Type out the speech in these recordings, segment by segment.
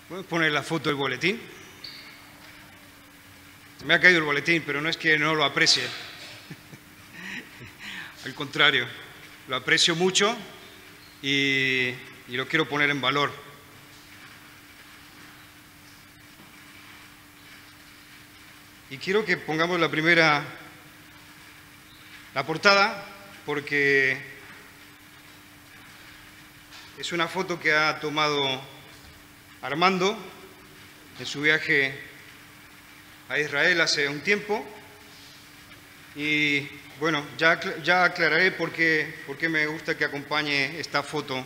¿Puedes poner la foto del boletín? Me ha caído el boletín, pero no es que no lo aprecie. Al contrario, lo aprecio mucho y lo quiero poner en valor. Y quiero que pongamos la portada, porque es una foto que ha tomado Armando en su viaje a Israel hace un tiempo. Y bueno, ya aclararé por qué me gusta que acompañe esta foto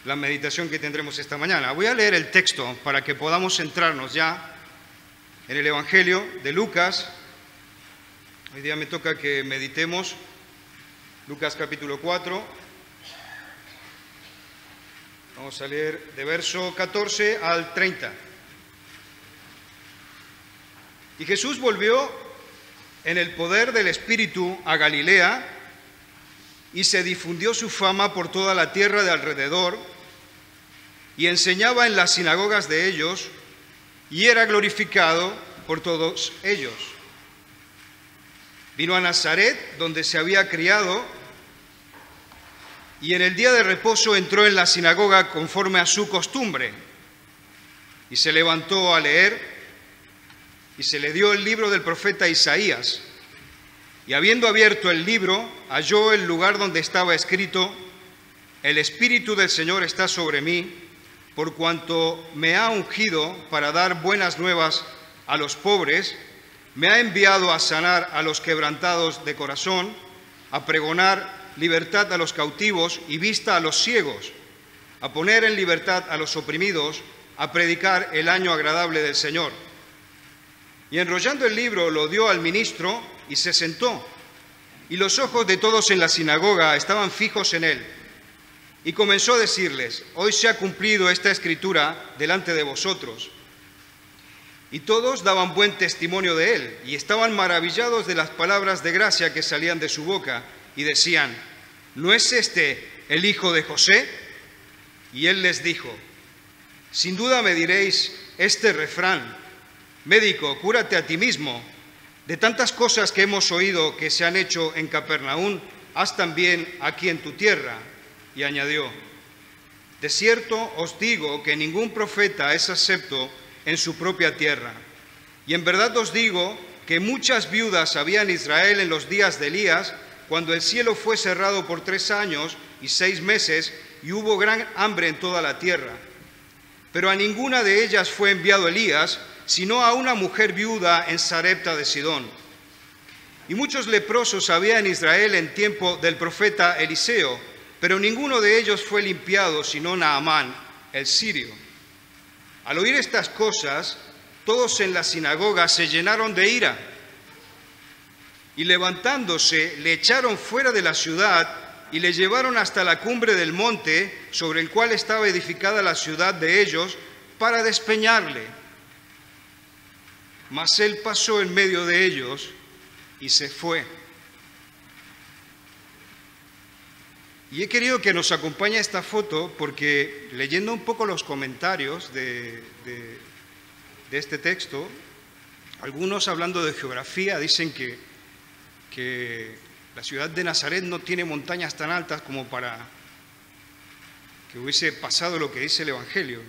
la meditación que tendremos esta mañana. Voy a leer el texto para que podamos centrarnos ya en el Evangelio de Lucas. Hoy día me toca que meditemos Lucas capítulo 4. Vamos a leer de verso 14 al 30. Y Jesús volvió en el poder del Espíritu a Galilea, y se difundió su fama por toda la tierra de alrededor, y enseñaba en las sinagogas de ellos, y era glorificado por todos ellos. Vino a Nazaret, donde se había criado, y en el día de reposo entró en la sinagoga conforme a su costumbre, y se levantó a leer, y se le dio el libro del profeta Isaías. Y habiendo abierto el libro, halló el lugar donde estaba escrito: El Espíritu del Señor está sobre mí, por cuanto me ha ungido para dar buenas nuevas a los pobres, me ha enviado a sanar a los quebrantados de corazón, a pregonar libertad a los cautivos y vista a los ciegos, a poner en libertad a los oprimidos, a predicar el año agradable del Señor. Y enrollando el libro lo dio al ministro y se sentó, y los ojos de todos en la sinagoga estaban fijos en él. Y comenzó a decirles: hoy se ha cumplido esta escritura delante de vosotros. Y todos daban buen testimonio de él, y estaban maravillados de las palabras de gracia que salían de su boca, y decían: ¿no es este el hijo de José? Y él les dijo: sin duda me diréis este refrán: médico, cúrate a ti mismo. De tantas cosas que hemos oído que se han hecho en Capernaum, haz también aquí en tu tierra. Y añadió: de cierto os digo que ningún profeta es acepto en su propia tierra. Y en verdad os digo que muchas viudas había en Israel en los días de Elías, cuando el cielo fue cerrado por 3 años y 6 meses, y hubo gran hambre en toda la tierra. Pero a ninguna de ellas fue enviado Elías, sino a una mujer viuda en Sarepta de Sidón. Y muchos leprosos había en Israel en tiempo del profeta Eliseo, pero ninguno de ellos fue limpiado, sino Naamán, el sirio. Al oír estas cosas, todos en la sinagoga se llenaron de ira, y levantándose, le echaron fuera de la ciudad y le llevaron hasta la cumbre del monte sobre el cual estaba edificada la ciudad de ellos, para despeñarle. Mas él pasó en medio de ellos y se fue. Y he querido que nos acompañe esta foto porque, leyendo un poco los comentarios de este texto, algunos, hablando de geografía, dicen que la ciudad de Nazaret no tiene montañas tan altas como para que hubiese pasado lo que dice el Evangelio.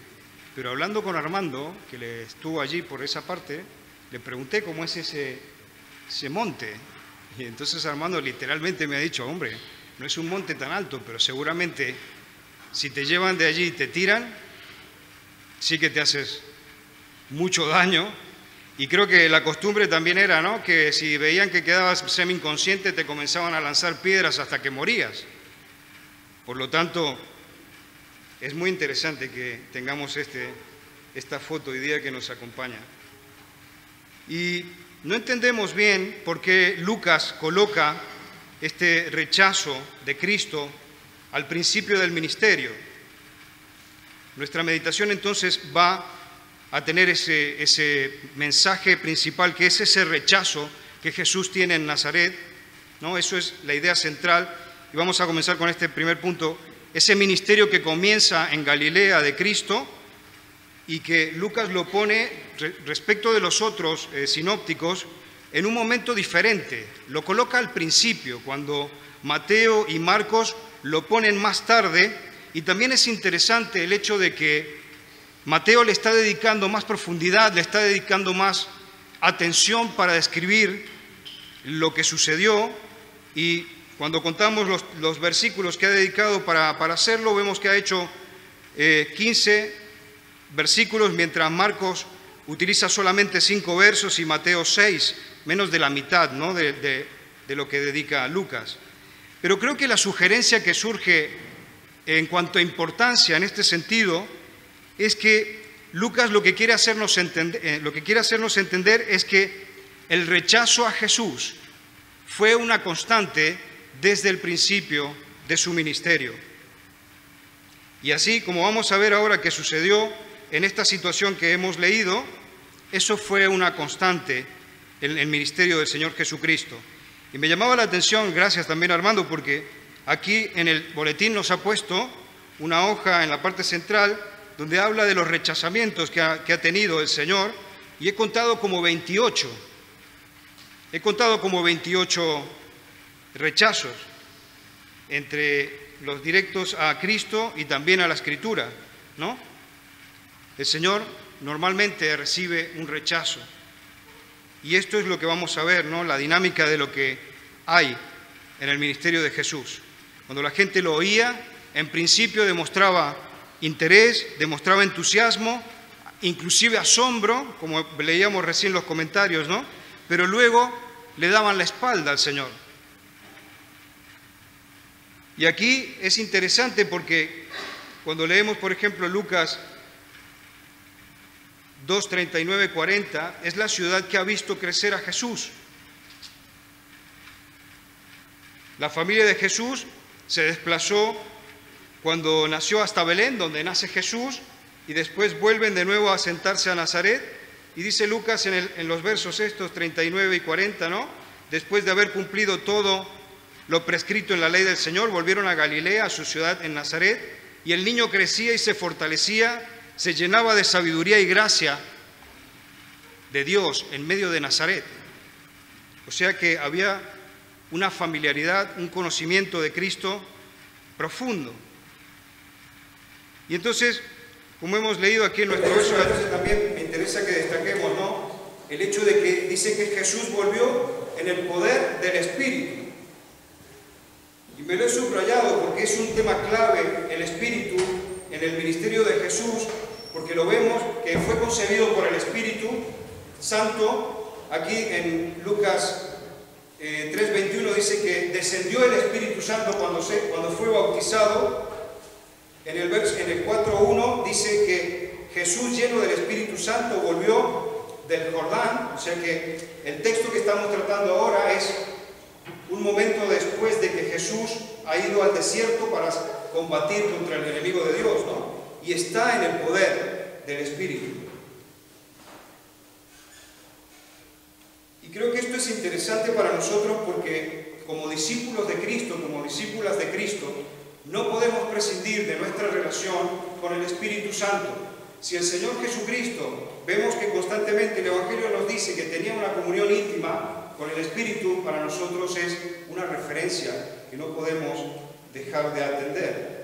Pero hablando con Armando, que le estuvo allí por esa parte, le pregunté cómo es ese monte. Y entonces Armando literalmente me ha dicho: hombre, no es un monte tan alto, pero seguramente si te llevan de allí y te tiran, sí que te haces mucho daño. Y creo que la costumbre también era, ¿no?, que si veían que quedabas semi-inconsciente, te comenzaban a lanzar piedras hasta que morías. Por lo tanto, es muy interesante que tengamos esta foto hoy día que nos acompaña. Y no entendemos bien por qué Lucas coloca este rechazo de Cristo al principio del ministerio. Nuestra meditación entonces va a tener ese mensaje principal, que es ese rechazo que Jesús tiene en Nazaret, ¿no? Eso es la idea central. Y vamos a comenzar con este primer punto: ese ministerio que comienza en Galilea de Cristo y que Lucas lo pone respecto de los otros sinópticos en un momento diferente. Lo coloca al principio, cuando Mateo y Marcos lo ponen más tarde, y también es interesante el hecho de que Mateo le está dedicando más profundidad, le está dedicando más atención para describir lo que sucedió, y cuando contamos los versículos que ha dedicado para hacerlo, vemos que ha hecho 15 versículos, mientras Marcos utiliza solamente 5 versos y Mateo 6, menos de la mitad, ¿no?, de lo que dedica a Lucas. Pero creo que la sugerencia que surge en cuanto a importancia en este sentido es que Lucas lo que quiere hacernos entender es que el rechazo a Jesús fue una constante desde el principio de su ministerio. Y así como vamos a ver ahora que sucedió en esta situación que hemos leído, eso fue una constante en el ministerio del Señor Jesucristo. Y me llamaba la atención, gracias también Armando, porque aquí en el boletín nos ha puesto una hoja en la parte central donde habla de los rechazamientos que ha tenido el Señor, y he contado como 28. He contado como 28 rechazos entre los directos a Cristo y también a la Escritura, ¿no? El Señor normalmente recibe un rechazo. Y esto es lo que vamos a ver, ¿no?, la dinámica de lo que hay en el ministerio de Jesús. Cuando la gente lo oía, en principio demostraba interés, demostraba entusiasmo, inclusive asombro, como leíamos recién los comentarios, ¿no? Pero luego le daban la espalda al Señor. Y aquí es interesante porque cuando leemos, por ejemplo, Lucas 2, 39, 40, es la ciudad que ha visto crecer a Jesús. La familia de Jesús se desplazó cuando nació hasta Belén, donde nace Jesús, y después vuelven de nuevo a sentarse a Nazaret. Y dice Lucas en los versos estos 39 y 40, ¿no? Después de haber cumplido todo lo prescrito en la ley del Señor, volvieron a Galilea, a su ciudad en Nazaret, y el niño crecía y se fortalecía, se llenaba de sabiduría y gracia de Dios en medio de Nazaret. O sea que había una familiaridad, un conocimiento de Cristo profundo. Y entonces, como hemos leído aquí en nuestro verso, también me interesa que destaquemos, ¿no?, el hecho de que dice que Jesús volvió en el poder del Espíritu. Y me lo he subrayado porque es un tema clave, el Espíritu, en el ministerio de Jesús, porque lo vemos que fue concebido por el Espíritu Santo. Aquí en Lucas 3:21 dice que descendió el Espíritu Santo cuando fue bautizado. En el 4:1 dice que Jesús, lleno del Espíritu Santo, volvió del Jordán. O sea que el texto que estamos tratando ahora es un momento después de que Jesús ha ido al desierto para combatir contra el enemigo de Dios, ¿no? Y está en el poder del Espíritu. Y creo que esto es interesante para nosotros porque como discípulos de Cristo, como discípulas de Cristo, no podemos prescindir de nuestra relación con el Espíritu Santo. Si el Señor Jesucristo, vemos que constantemente el Evangelio nos dice que tenía una comunión íntima con el Espíritu, para nosotros es una referencia que no podemos dejar de atender.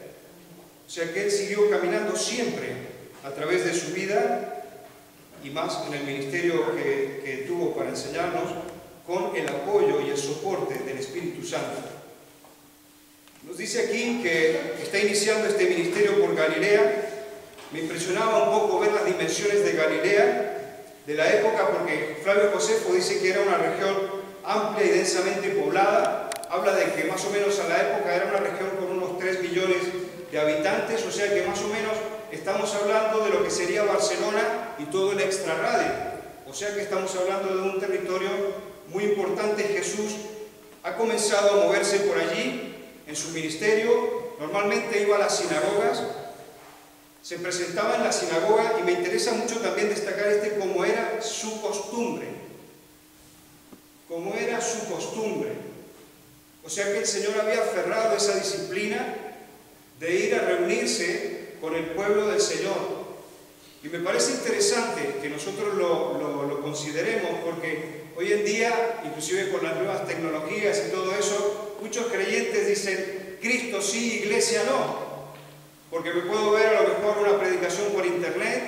O sea que Él siguió caminando siempre a través de su vida y más en el ministerio que tuvo para enseñarnos, con el apoyo y el soporte del Espíritu Santo. Nos dice aquí que está iniciando este ministerio por Galilea. Me impresionaba un poco ver las dimensiones de Galilea de la época, porque Flavio Josefo dice que era una región amplia y densamente poblada. Habla de que más o menos a la época era una región con unos 3 millones de habitantes, o sea que más o menos estamos hablando de lo que sería Barcelona y todo el extrarradio. O sea que estamos hablando de un territorio muy importante. Jesús ha comenzado a moverse por allí en su ministerio. Normalmente iba a las sinagogas, se presentaba en la sinagoga, y me interesa mucho también destacar cómo era su costumbre. Cómo era su costumbre. O sea que el Señor había aferrado esa disciplina de ir a reunirse con el pueblo del Señor. Y me parece interesante que nosotros lo consideremos, porque hoy en día, inclusive con las nuevas tecnologías y todo eso, muchos creyentes dicen, Cristo sí, iglesia no, porque me puedo ver a lo mejor una predicación por internet,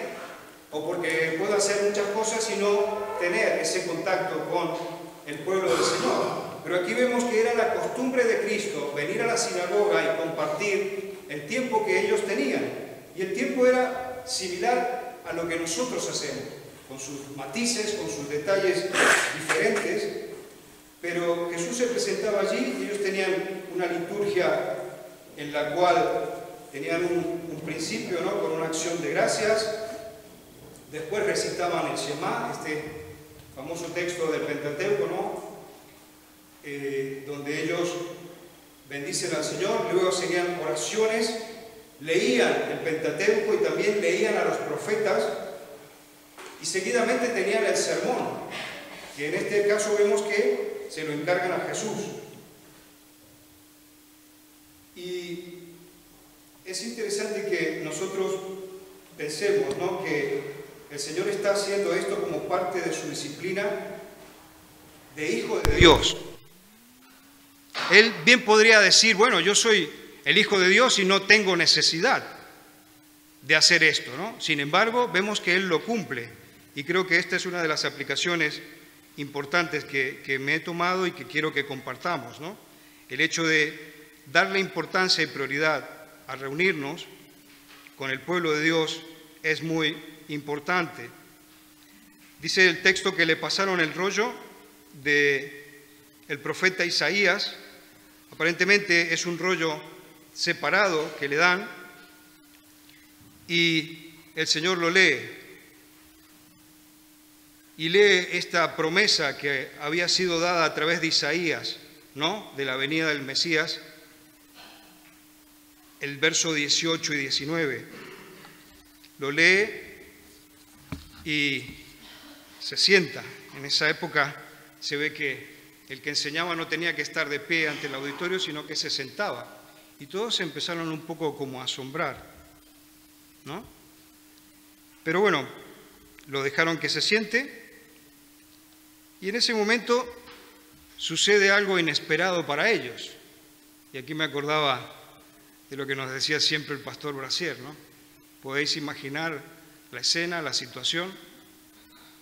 o porque puedo hacer muchas cosas y no tener ese contacto con el pueblo del Señor. Pero aquí vemos que era la costumbre de Cristo venir a la sinagoga y compartir el tiempo que ellos tenían. Y el tiempo era similar a lo que nosotros hacemos, con sus matices, con sus detalles diferentes, pero Jesús se presentaba allí y ellos tenían una liturgia en la cual tenían un principio, ¿no?, con una acción de gracias, después recitaban el Shema, este famoso texto del Pentateuco, ¿no?, donde ellos bendicen al Señor, luego seguían oraciones, leían el Pentateuco y también leían a los profetas, y seguidamente tenían el sermón, que en este caso vemos que se lo encargan a Jesús. Y es interesante que nosotros pensemos, ¿no?, que el Señor está haciendo esto como parte de su disciplina de Hijo de Dios. Él bien podría decir, bueno, yo soy el Hijo de Dios y no tengo necesidad de hacer esto, ¿no? Sin embargo, vemos que Él lo cumple, y creo que esta es una de las aplicaciones importantes que me he tomado y que quiero que compartamos, ¿no? El hecho de darle importancia y prioridad a reunirnos con el pueblo de Dios es muy importante. Dice el texto que le pasaron el rollo del profeta Isaías. Aparentemente es un rollo separado que le dan, y el Señor lo lee, y lee esta promesa que había sido dada a través de Isaías, ¿no?, de la venida del Mesías, el verso 18 y 19. Lo lee y se sienta. En esa época se ve que el que enseñaba no tenía que estar de pie ante el auditorio, sino que se sentaba. Y todos se empezaron un poco como a asombrar, ¿no? Pero bueno, lo dejaron que se siente, y en ese momento sucede algo inesperado para ellos. Y aquí me acordaba de lo que nos decía siempre el pastor Brasier, ¿no? Podéis imaginar la escena, la situación,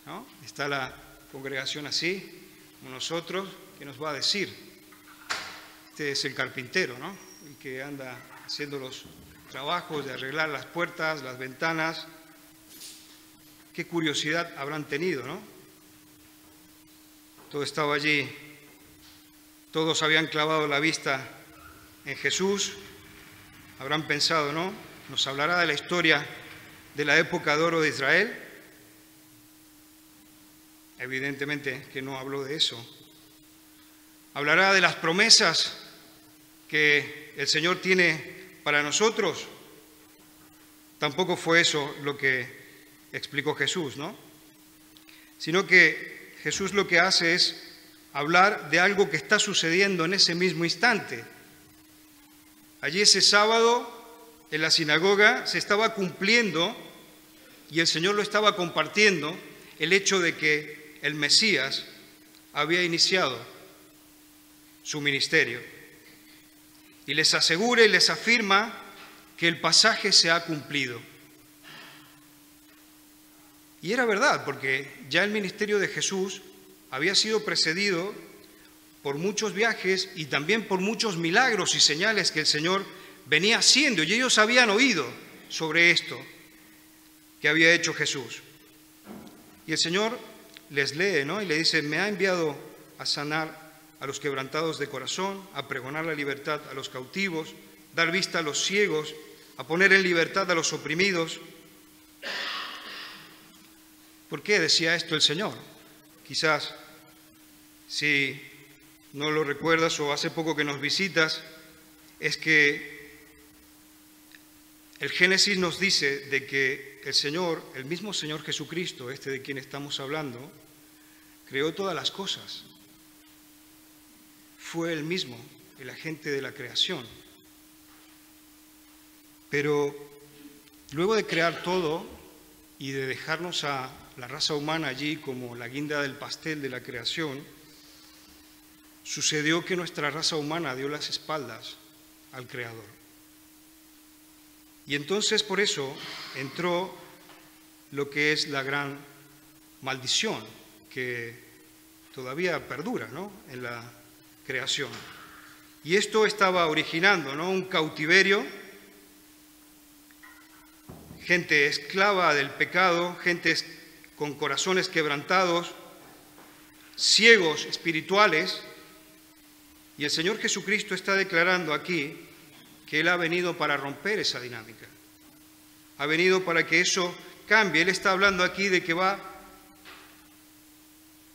¿no? Está la congregación así, como nosotros, ¿qué nos va a decir? Este es el carpintero, ¿no?, el que anda haciendo los trabajos de arreglar las puertas, las ventanas. Qué curiosidad habrán tenido, ¿no? Todo estaba allí, todos habían clavado la vista en Jesús. Habrán pensado, ¿no?, nos hablará de la historia de la época de oro de Israel. Evidentemente que no habló de eso. Hablará de las promesas que el Señor tiene para nosotros. Tampoco fue eso lo que explicó Jesús, ¿no? Sino que Jesús lo que hace es hablar de algo que está sucediendo en ese mismo instante. Allí ese sábado en la sinagoga se estaba cumpliendo, y el Señor lo estaba compartiendo, el hecho de que el Mesías había iniciado su ministerio. Y les asegura y les afirma que el pasaje se ha cumplido. Y era verdad, porque ya el ministerio de Jesús había sido precedido por muchos viajes y también por muchos milagros y señales que el Señor venía haciendo, y ellos habían oído sobre esto que había hecho Jesús. Y el Señor les lee, ¿no?, y le dice: me ha enviado a sanar a los quebrantados de corazón, a pregonar la libertad a los cautivos, dar vista a los ciegos, a poner en libertad a los oprimidos. ¿Por qué decía esto el Señor? Quizás, si no lo recuerdas o hace poco que nos visitas, es que el Génesis nos dice de que el Señor, el mismo Señor Jesucristo, este de quien estamos hablando, creó todas las cosas. Fue Él mismo el agente de la creación. Pero luego de crear todo, y de dejarnos a la raza humana allí como la guinda del pastel de la creación, sucedió que nuestra raza humana dio las espaldas al Creador. Y entonces por eso entró lo que es la gran maldición que todavía perdura, ¿no?, en la creación. Y esto estaba originando, ¿no?, un cautiverio, gente esclava del pecado, gente con corazones quebrantados, ciegos espirituales. Y el Señor Jesucristo está declarando aquí que Él ha venido para romper esa dinámica. Ha venido para que eso cambie. Él está hablando aquí de que va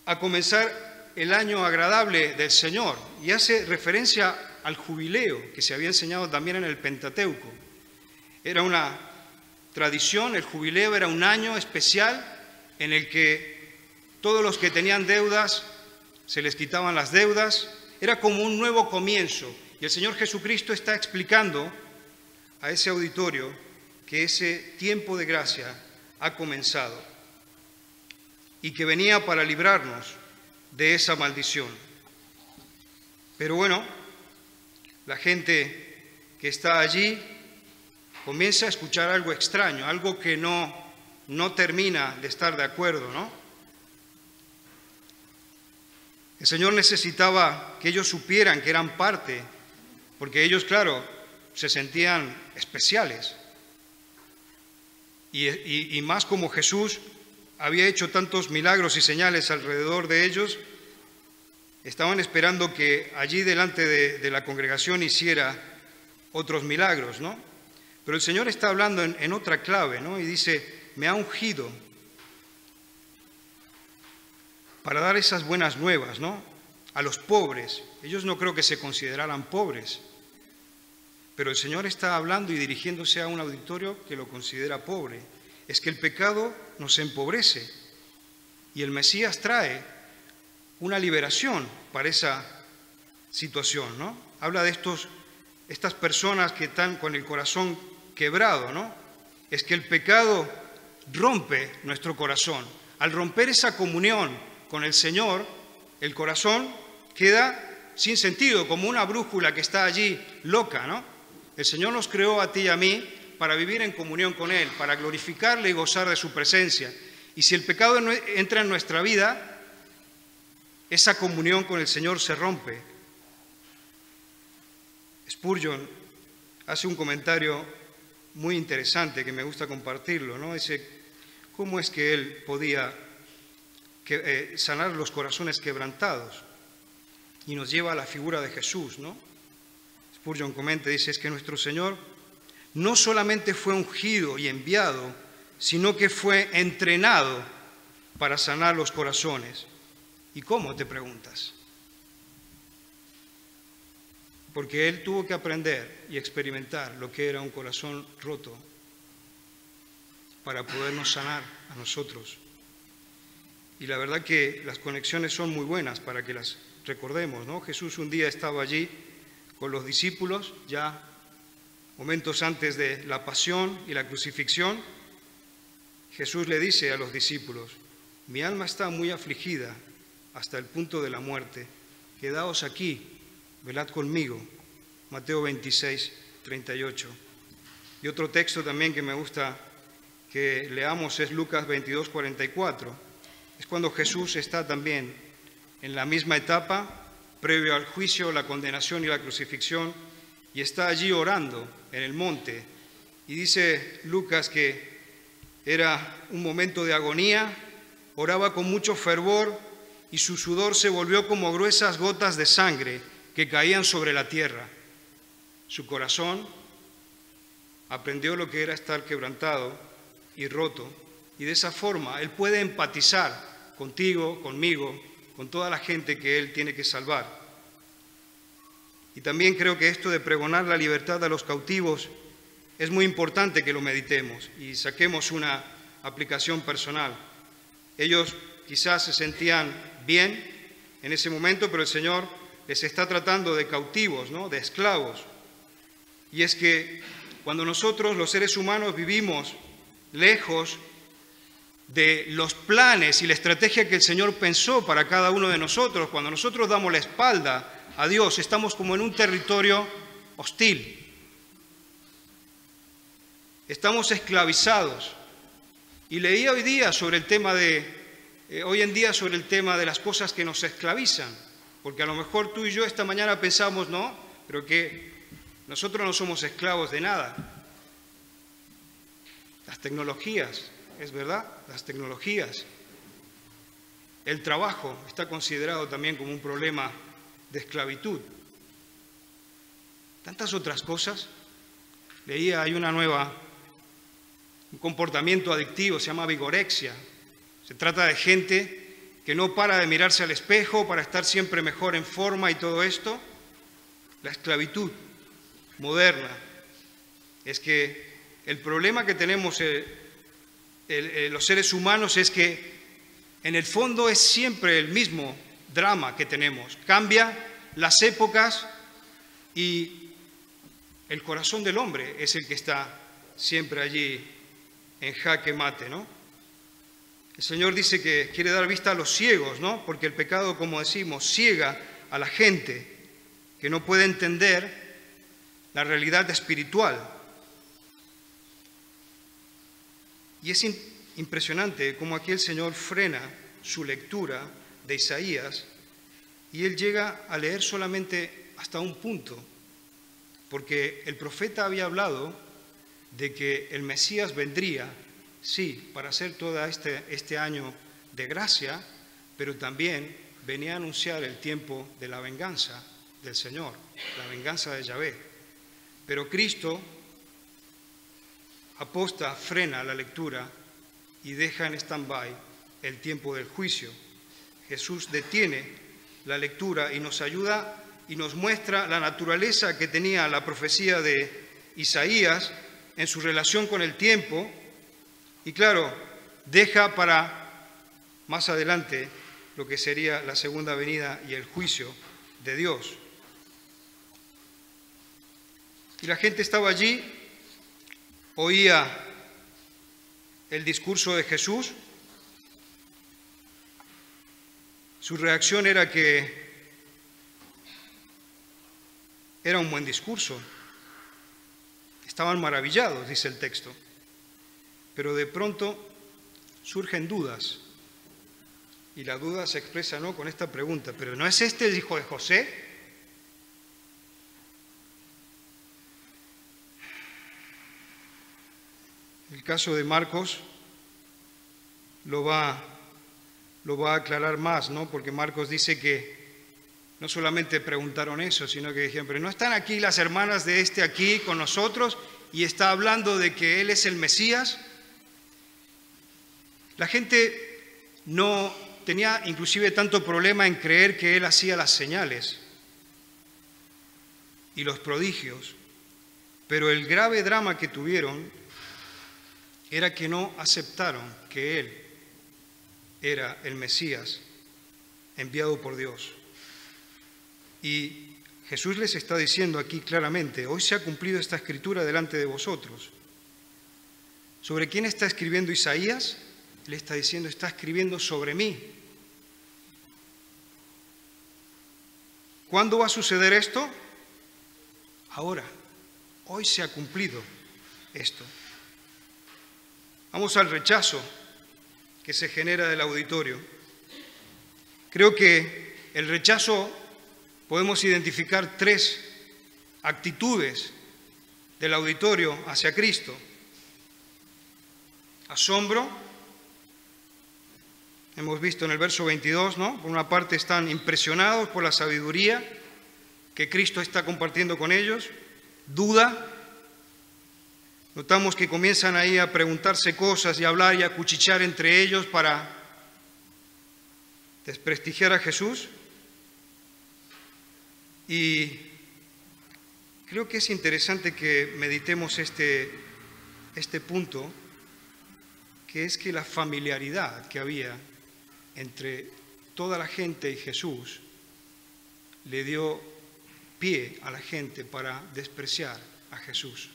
a comenzar el año agradable del Señor. Y hace referencia al jubileo que se había enseñado también en el Pentateuco. Era una tradición, el jubileo era un año especial en el que todos los que tenían deudas se les quitaban las deudas. Era como un nuevo comienzo, y el Señor Jesucristo está explicando a ese auditorio que ese tiempo de gracia ha comenzado y que venía para librarnos de esa maldición. Pero bueno, la gente que está allí comienza a escuchar algo extraño, algo que no termina de estar de acuerdo, ¿no? El Señor necesitaba que ellos supieran que eran parte, porque ellos, claro, se sentían especiales. Y más como Jesús había hecho tantos milagros y señales alrededor de ellos, estaban esperando que allí delante de la congregación hiciera otros milagros, ¿no? Pero el Señor está hablando en otra clave, ¿no? Y dice, me ha ungido para dar esas buenas nuevas, ¿no?, a los pobres. Ellos no creo que se consideraran pobres, pero el Señor está hablando y dirigiéndose a un auditorio que lo considera pobre. Es que el pecado nos empobrece y el Mesías trae una liberación para esa situación, ¿no? Habla de estas personas que están con el corazón quebrado, ¿no? Es que el pecado rompe nuestro corazón. Al romper esa comunión con el Señor, el corazón queda sin sentido, como una brújula que está allí loca, ¿no? El Señor nos creó a ti y a mí para vivir en comunión con Él, para glorificarle y gozar de su presencia. Y si el pecado entra en nuestra vida, esa comunión con el Señor se rompe. Spurgeon hace un comentario muy interesante que me gusta compartirlo, ¿no? Dice, ¿cómo es que Él podía sanar los corazones quebrantados? Y nos lleva a la figura de Jesús, ¿no? Spurgeon comenta, dice, es que nuestro Señor no solamente fue ungido y enviado, sino que fue entrenado para sanar los corazones. ¿Y cómo, te preguntas? Porque Él tuvo que aprender y experimentar lo que era un corazón roto para podernos sanar a nosotros. Y la verdad que las conexiones son muy buenas para que las recordemos, ¿no? Jesús un día estaba allí con los discípulos, ya momentos antes de la pasión y la crucifixión. Jesús le dice a los discípulos, mi alma está muy afligida hasta el punto de la muerte. Quedaos aquí, velad conmigo. Mateo 26, 38. Y otro texto también que me gusta que leamos es Lucas 22, 44. Es cuando Jesús está también en la misma etapa, previo al juicio, la condenación y la crucifixión, y está allí orando en el monte. Y dice Lucas que era un momento de agonía, oraba con mucho fervor y su sudor se volvió como gruesas gotas de sangre que caían sobre la tierra. Su corazón aprendió lo que era estar quebrantado y roto, y de esa forma Él puede empatizar contigo, conmigo, con toda la gente que Él tiene que salvar. Y también creo que esto de pregonar la libertad a los cautivos es muy importante que lo meditemos y saquemos una aplicación personal. Ellos quizás se sentían bien en ese momento, pero el Señor les está tratando de cautivos, ¿no?, de esclavos. Y es que cuando nosotros, los seres humanos, vivimos lejos de los planes y la estrategia que el Señor pensó para cada uno de nosotros. Cuando nosotros damos la espalda a Dios, estamos como en un territorio hostil. Estamos esclavizados. Y leía hoy en día sobre el tema de las cosas que nos esclavizan, porque a lo mejor tú y yo esta mañana pensamos, no, pero que nosotros no somos esclavos de nada. Las tecnologías, es verdad, las tecnologías. El trabajo está considerado también como un problema de esclavitud. Tantas otras cosas. Leía, hay un comportamiento adictivo, se llama vigorexia. Se trata de gente que no para de mirarse al espejo para estar siempre mejor en forma y todo esto. La esclavitud moderna es que el problema que tenemos los seres humanos es que en el fondo es siempre el mismo drama que tenemos. Cambia las épocas y el corazón del hombre es el que está siempre allí en jaque mate, ¿no? El Señor dice que quiere dar vista a los ciegos, ¿no? Porque el pecado, como decimos, ciega a la gente que no puede entender la realidad espiritual. Y es impresionante cómo aquí el Señor frena su lectura de Isaías y Él llega a leer solamente hasta un punto, porque el profeta había hablado de que el Mesías vendría, sí, para hacer todo este año de gracia, pero también venía a anunciar el tiempo de la venganza del Señor, la venganza de Yahvé. Pero Cristo aposta, frena la lectura y deja en stand-by el tiempo del juicio. Jesús detiene la lectura y nos ayuda y nos muestra la naturaleza que tenía la profecía de Isaías en su relación con el tiempo y, claro, deja para más adelante lo que sería la segunda venida y el juicio de Dios. Y la gente estaba allí, oía el discurso de Jesús. Su reacción era que era un buen discurso. Estaban maravillados, dice el texto. Pero de pronto surgen dudas. Y la duda se expresa, ¿no?, con esta pregunta: ¿pero no es este el hijo de José? El caso de Marcos lo va a aclarar más, ¿no? Porque Marcos dice que no solamente preguntaron eso, sino que dijeron: ¿pero no están aquí las hermanas de este aquí con nosotros y está hablando de que Él es el Mesías? La gente no tenía inclusive tanto problema en creer que Él hacía las señales y los prodigios, pero el grave drama que tuvieron era que no aceptaron que Él era el Mesías enviado por Dios. Y Jesús les está diciendo aquí claramente: hoy se ha cumplido esta escritura delante de vosotros. ¿Sobre quién está escribiendo Isaías? Él está diciendo: está escribiendo sobre mí. ¿Cuándo va a suceder esto? Ahora. Hoy se ha cumplido esto. Vamos al rechazo que se genera del auditorio. Creo que el rechazo podemos identificar 3 actitudes del auditorio hacia Cristo: asombro, hemos visto en el verso 22, ¿no? Por una parte están impresionados por la sabiduría que Cristo está compartiendo con ellos. Duda, notamos que comienzan ahí a preguntarse cosas y a hablar y a cuchichear entre ellos para desprestigiar a Jesús. Y creo que es interesante que meditemos este punto, que es que la familiaridad que había entre toda la gente y Jesús le dio pie a la gente para despreciar a Jesús.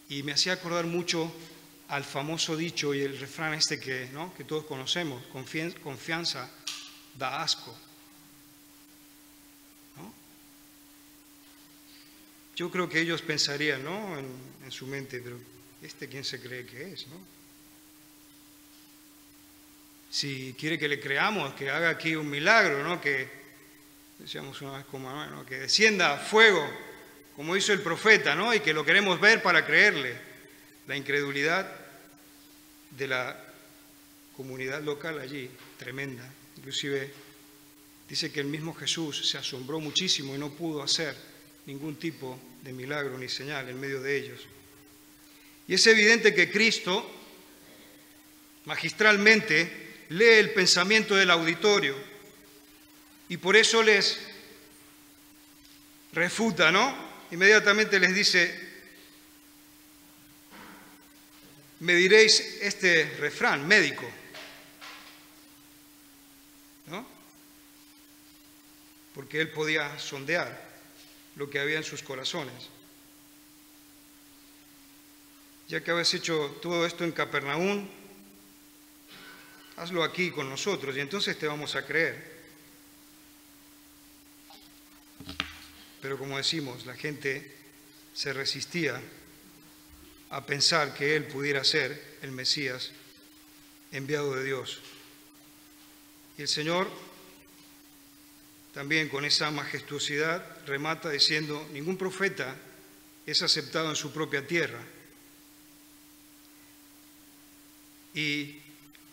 Y me hacía acordar mucho al famoso dicho y el refrán este que todos conocemos: confianza da asco. ¿No? Yo creo que ellos pensarían, ¿no?, en su mente, pero ¿quién se cree que es? ¿No? Si quiere que le creamos, que haga aquí un milagro, ¿no?, que decíamos una vez como, ¿no?, que descienda fuego, como hizo el profeta, ¿no?, y que lo queremos ver para creerle. La incredulidad de la comunidad local allí, tremenda. Inclusive dice que el mismo Jesús se asombró muchísimo y no pudo hacer ningún tipo de milagro ni señal en medio de ellos. Y es evidente que Cristo magistralmente lee el pensamiento del auditorio y por eso les refuta, ¿no? Inmediatamente les dice: me diréis este refrán médico, ¿no? Porque él podía sondear lo que había en sus corazones. Ya que habéis hecho todo esto en Capernaum, hazlo aquí con nosotros y entonces te vamos a creer. Pero como decimos, la gente se resistía a pensar que él pudiera ser el Mesías enviado de Dios. Y el Señor también con esa majestuosidad remata diciendo: ningún profeta es aceptado en su propia tierra. Y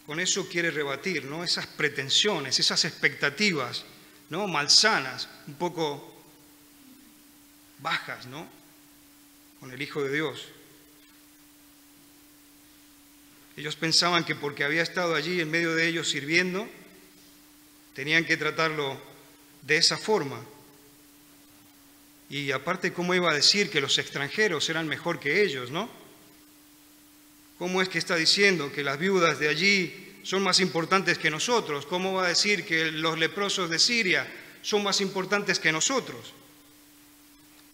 con eso quiere rebatir, ¿no?, esas pretensiones, esas expectativas, ¿no?, malsanas, un poco bajas, ¿no?, con el Hijo de Dios. Ellos pensaban que porque había estado allí en medio de ellos sirviendo, tenían que tratarlo de esa forma. Y aparte, ¿cómo iba a decir que los extranjeros eran mejor que ellos, no? ¿Cómo es que está diciendo que las viudas de allí son más importantes que nosotros? ¿Cómo va a decir que los leprosos de Siria son más importantes que nosotros?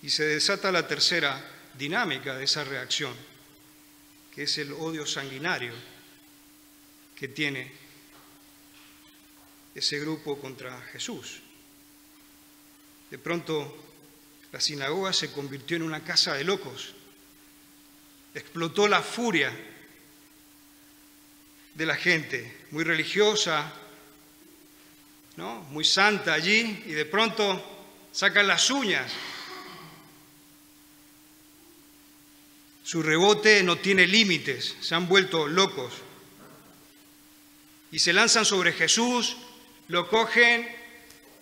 Y se desata la tercera dinámica de esa reacción, que es el odio sanguinario que tiene ese grupo contra Jesús. De pronto, la sinagoga se convirtió en una casa de locos. Explotó la furia de la gente, muy religiosa, ¿no?, muy santa allí, y de pronto sacan las uñas. Su rebote no tiene límites, se han vuelto locos. Y se lanzan sobre Jesús, lo cogen,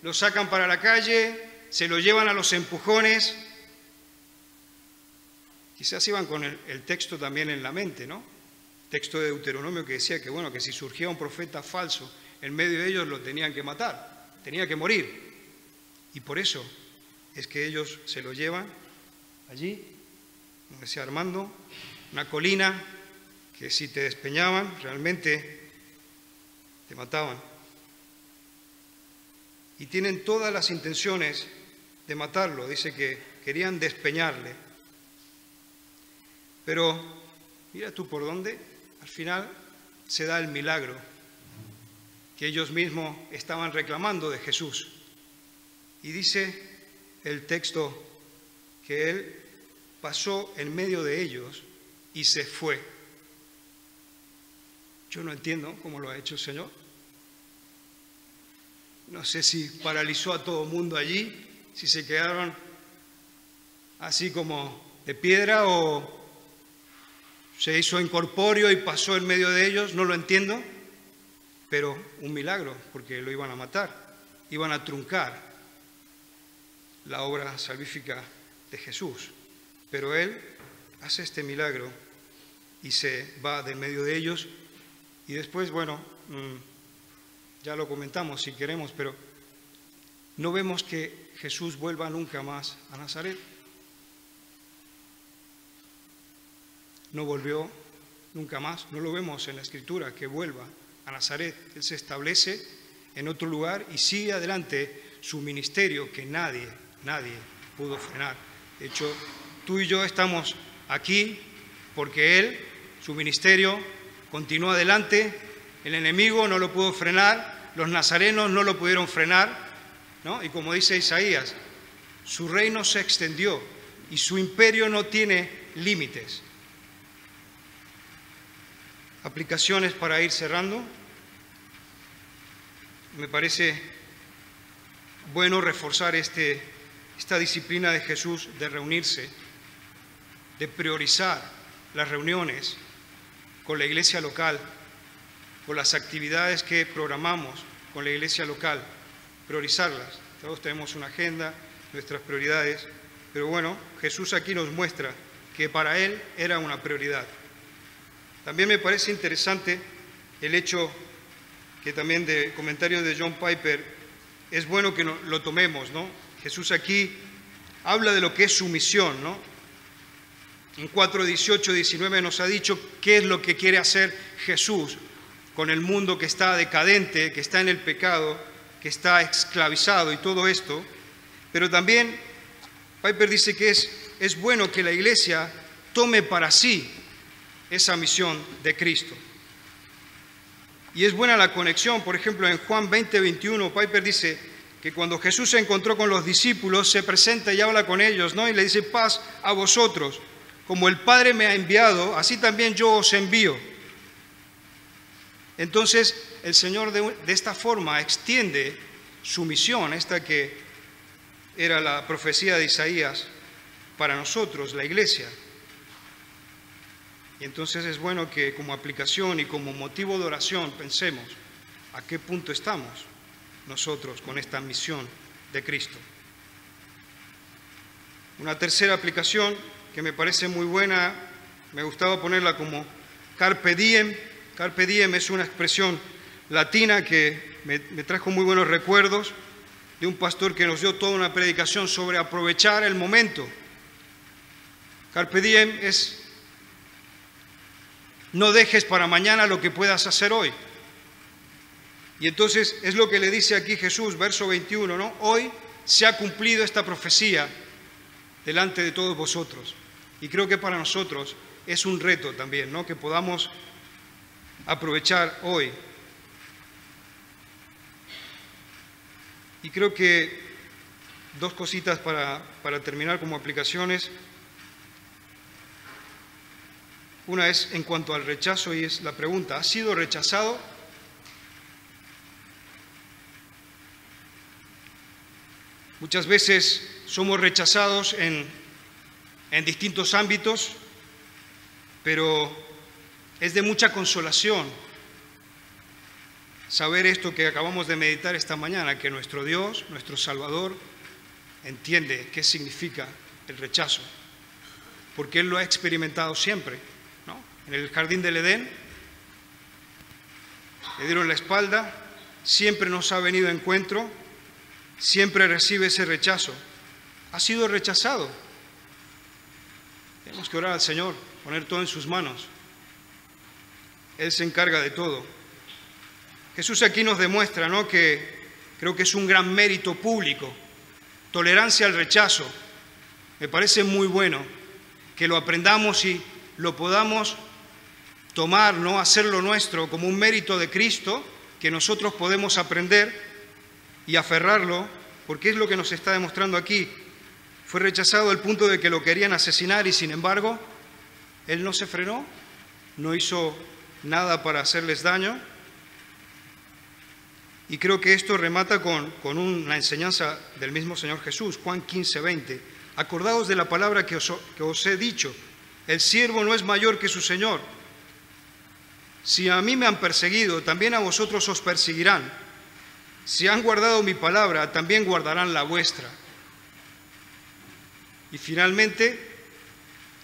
lo sacan para la calle, se lo llevan a los empujones. Quizás iban con el texto también en la mente, ¿no? Texto de Deuteronomio que decía que, bueno, que si surgía un profeta falso en medio de ellos lo tenían que matar, tenía que morir. Y por eso es que ellos se lo llevan allí, como decía Armando, una colina que si te despeñaban realmente te mataban. Y tienen todas las intenciones de matarlo, dice que querían despeñarle. Pero mira tú por dónde, al final se da el milagro que ellos mismos estaban reclamando de Jesús. Y dice el texto que él pasó en medio de ellos y se fue. Yo no entiendo cómo lo ha hecho el Señor. No sé si paralizó a todo el mundo allí, si se quedaron así como de piedra o se hizo incorpóreo y pasó en medio de ellos, no lo entiendo, pero un milagro, porque lo iban a matar, iban a truncar la obra salvífica de Jesús. Pero él hace este milagro y se va del medio de ellos y después, bueno, ya lo comentamos si queremos, pero no vemos que Jesús vuelva nunca más a Nazaret. No volvió nunca más, no lo vemos en la Escritura que vuelva a Nazaret. Él se establece en otro lugar y sigue adelante su ministerio que nadie pudo frenar. De hecho, tú y yo estamos aquí porque Él su ministerio continuó adelante, el enemigo no lo pudo frenar, los nazarenos no lo pudieron frenar, ¿no? Y como dice Isaías, su reino se extendió y su imperio no tiene límites. Aplicaciones para ir cerrando. Me parece bueno reforzar esta disciplina de Jesús de reunirse, de priorizar las reuniones con la iglesia local, con las actividades que programamos con la iglesia local, priorizarlas. Todos tenemos una agenda, nuestras prioridades, pero bueno, Jesús aquí nos muestra que para Él era una prioridad. También me parece interesante el hecho que también de comentarios de John Piper, es bueno que lo tomemos, ¿no? Jesús aquí habla de lo que es su misión, ¿no? En 4:18-19 nos ha dicho qué es lo que quiere hacer Jesús con el mundo que está decadente, que está en el pecado, que está esclavizado y todo esto. Pero también Piper dice que es bueno que la iglesia tome para sí esa misión de Cristo. Y es buena la conexión, por ejemplo, en Juan 20:21, Piper dice que cuando Jesús se encontró con los discípulos, se presenta y habla con ellos, ¿no? Y le dice, paz a vosotros, como el Padre me ha enviado, así también yo os envío. Entonces, el Señor de esta forma extiende su misión, esta que era la profecía de Isaías para nosotros, la iglesia. Y entonces es bueno que como aplicación y como motivo de oración pensemos a qué punto estamos nosotros con esta misión de Cristo. Una tercera aplicación que me parece muy buena, me gustaba ponerla como carpe diem. Carpe diem es una expresión latina que me trajo muy buenos recuerdos de un pastor que nos dio toda una predicación sobre aprovechar el momento. Carpe diem es no dejes para mañana lo que puedas hacer hoy. Y entonces es lo que le dice aquí Jesús, verso 21, ¿no? Hoy se ha cumplido esta profecía delante de todos vosotros. Y creo que para nosotros es un reto también, ¿no? Que podamos aprovechar hoy. Y creo que dos cositas para terminar como aplicaciones. Una es en cuanto al rechazo y es la pregunta, ¿has sido rechazado? Muchas veces somos rechazados en distintos ámbitos, pero es de mucha consolación saber esto que acabamos de meditar esta mañana, que nuestro Dios, nuestro Salvador, entiende qué significa el rechazo, porque Él lo ha experimentado siempre. En el jardín del Edén le dieron la espalda, siempre nos ha venido a encuentro, siempre recibe ese rechazo. Ha sido rechazado. Tenemos que orar al Señor, poner todo en sus manos. Él se encarga de todo. Jesús aquí nos demuestra, ¿no?, que creo que es un gran mérito público, tolerancia al rechazo. Me parece muy bueno que lo aprendamos y lo podamos tomar, ¿no?, hacerlo nuestro como un mérito de Cristo, que nosotros podemos aprender y aferrarlo, porque es lo que nos está demostrando aquí. Fue rechazado al punto de que lo querían asesinar y sin embargo, Él no se frenó, no hizo nada para hacerles daño. Y creo que esto remata con una enseñanza del mismo Señor Jesús, Juan 15:20. Acordaos de la palabra que os he dicho, el siervo no es mayor que su Señor. Si a mí me han perseguido, también a vosotros os perseguirán. Si han guardado mi palabra, también guardarán la vuestra. Y finalmente,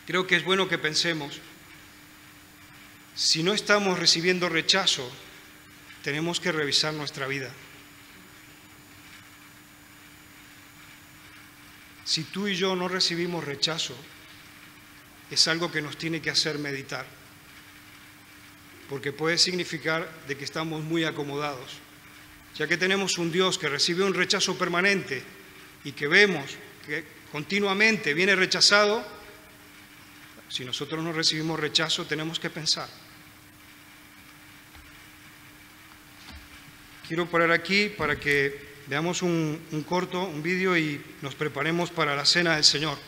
creo que es bueno que pensemos, si no estamos recibiendo rechazo, tenemos que revisar nuestra vida. Si tú y yo no recibimos rechazo, es algo que nos tiene que hacer meditar, porque puede significar de que estamos muy acomodados. Ya que tenemos un Dios que recibe un rechazo permanente y que vemos que continuamente viene rechazado, Si nosotros no recibimos rechazo, tenemos que pensar. Quiero parar aquí para que veamos un vídeo y nos preparemos para la cena del Señor.